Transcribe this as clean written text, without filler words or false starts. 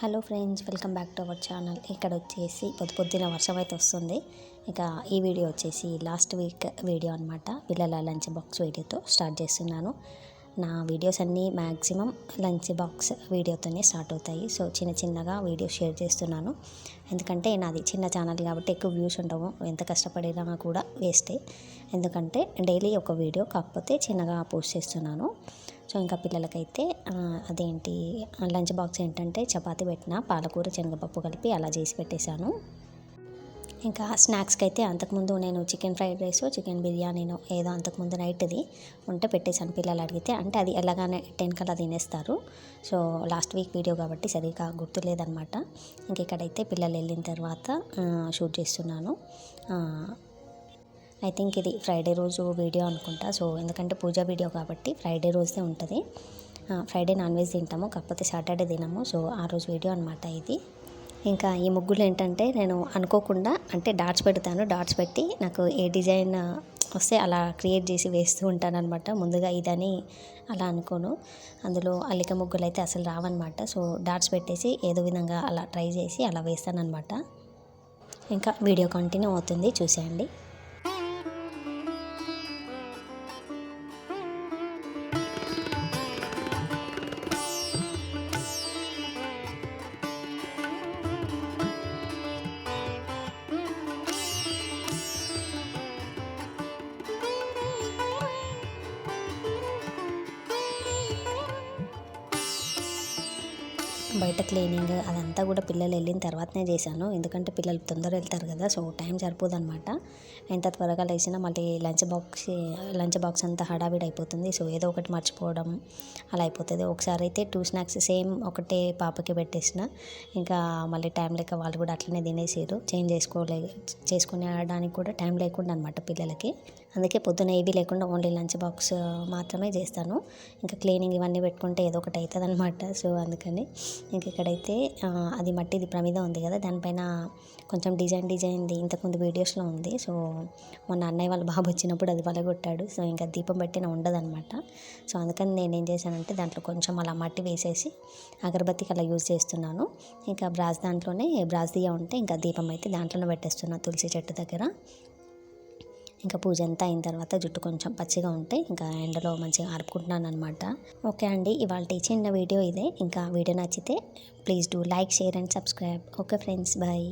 Hello friends, welcome back to our channel. ఇక్కడ వచ్చేసి పొద్దున వర్షం అయితే వస్తుంది. ఇక ఈ వీడియో వచ్చేసి లాస్ట్ వీక్ వీడియో అనమాట. పిల్లల లంచ్ బాక్స్ వీడియోతో స్టార్ట్ చేస్తున్నాను. నా వీడియోస్ అన్నీ మ్యాక్సిమం లంచ్ బాక్స్ వీడియోతోనే స్టార్ట్ అవుతాయి. సో చిన్నగా వీడియో షేర్ చేస్తున్నాను. ఎందుకంటే నాది చిన్న ఛానల్ కాబట్టి ఎక్కువ వ్యూస్ ఉండవు. ఎంత కష్టపడినా కూడా వేస్టే. ఎందుకంటే డైలీ ఒక వీడియో, కాకపోతే చిన్నగా పోస్ట్ చేస్తున్నాను. సో ఇంకా పిల్లలకైతే అదేంటి లంచ్ బాక్స్ ఏంటంటే చపాతీ పెట్టిన పాలకూర శనగపప్పు కలిపి అలా చేసి పెట్టేశాను. ఇంకా స్నాక్స్కి అయితే అంతకుముందు నేను చికెన్ ఫ్రైడ్ రైస్, చికెన్ బిర్యానీనో ఏదో అంతకుముందు నైట్ది ఉంటే పెట్టేశాను. పిల్లలు అడిగితే అంటే అది ఎలాగానే 10 కల్లా తినేస్తారు. సో లాస్ట్ వీక్ వీడియో కాబట్టి సరిగ్గా గుర్తులేదనమాట. ఇంక ఇక్కడైతే పిల్లలు వెళ్ళిన తర్వాత షూట్ చేస్తున్నాను. ఐ థింక్ ఇది ఫ్రైడే రోజు వీడియో అనుకుంటా. సో ఎందుకంటే పూజ వీడియో కాబట్టి ఫ్రైడే రోజే ఉంటుంది. ఫ్రైడే నాన్ వెజ్ తింటాము, కాకపోతే సాటర్డే తినము. సో ఆ రోజు వీడియో అనమాట ఇది. ఇంకా ఈ ముగ్గులు ఏంటంటే నేను అనుకోకుండా అంటే డాట్స్ పెడతాను. డాట్స్ పెట్టి నాకు ఏ డిజైన్ వస్తే అలా క్రియేట్ చేసి వేస్తూ ఉంటాను అనమాట. ముందుగా ఇదని అలా అనుకోను. అందులో అల్లిక ముగ్గులు అయితే అసలు రావన్నమాట. సో డాట్స్ పెట్టేసి ఏదో విధంగా అలా ట్రై చేసి అలా వేస్తాను అనమాట. ఇంకా వీడియో కంటిన్యూ అవుతుంది, చూసేయండి. బయట క్లీనింగ్ అదంతా కూడా పిల్లలు వెళ్ళిన తర్వాతనే చేశాను. ఎందుకంటే పిల్లలు తొందరగా వెళ్తారు కదా, సో టైం సరిపోదన్నమాట. ఎంత త్వరగా లేచినా మళ్ళీ లంచ్ బాక్స్ అంతా హడావిడి అయిపోతుంది. సో ఏదో ఒకటి మర్చిపోవడం అలా అయిపోతుంది. ఒకసారి అయితే 2 స్నాక్స్ సేమ్ ఒకటే పాపకి పెట్టేసిన, ఇంకా మళ్ళీ టైం లేక వాళ్ళు కూడా అట్లనే తినేసారు. చేంజ్ చేసుకునేడానికి కూడా టైం లేకుండా అనమాట పిల్లలకి. అందుకే పొద్దున ఏవి లేకుండా ఓన్లీ లంచ్ బాక్స్ మాత్రమే చేస్తాను. ఇంకా క్లీనింగ్ ఇవన్నీ పెట్టుకుంటే ఏదో ఒకటి అవుతుంది అనమాట. సో అందుకని ఇంక ఇక్కడైతే అది మట్టిది ప్రమిద ఉంది కదా, దానిపైన కొంచెం డిజైన్ది ఇంతకుముందు వీడియోస్లో ఉంది. సో మొన్న అన్నయ్య వాళ్ళ బాబు వచ్చినప్పుడు అది పలగొట్టాడు. సో ఇంకా దీపం పెట్టిన ఉండదన్నమాట. సో అందుకని నేను ఏం చేశానంటే దాంట్లో కొంచెం అలా మట్టి వేసేసి అగరబత్తికి అలా యూజ్ చేస్తున్నాను. ఇంకా దాంట్లోనే బ్రాస్ దియా ఉంటే ఇంకా దీపం అయితే దాంట్లోనే పెట్టేస్తున్నాను తులసి చెట్టు దగ్గర. ఇంకా పూజ అంతా అయిన తర్వాత జుట్టు కొంచెం పచ్చిగా ఉంటే ఇంకా ఎండలో మంచిగా ఆరుపుకుంటున్నాను అనమాట. ఓకే అండి, ఇవాళ చిన్న వీడియో ఇదే. ఇంకా వీడియో నచ్చితే please do like, share and subscribe. Okay friends, bye.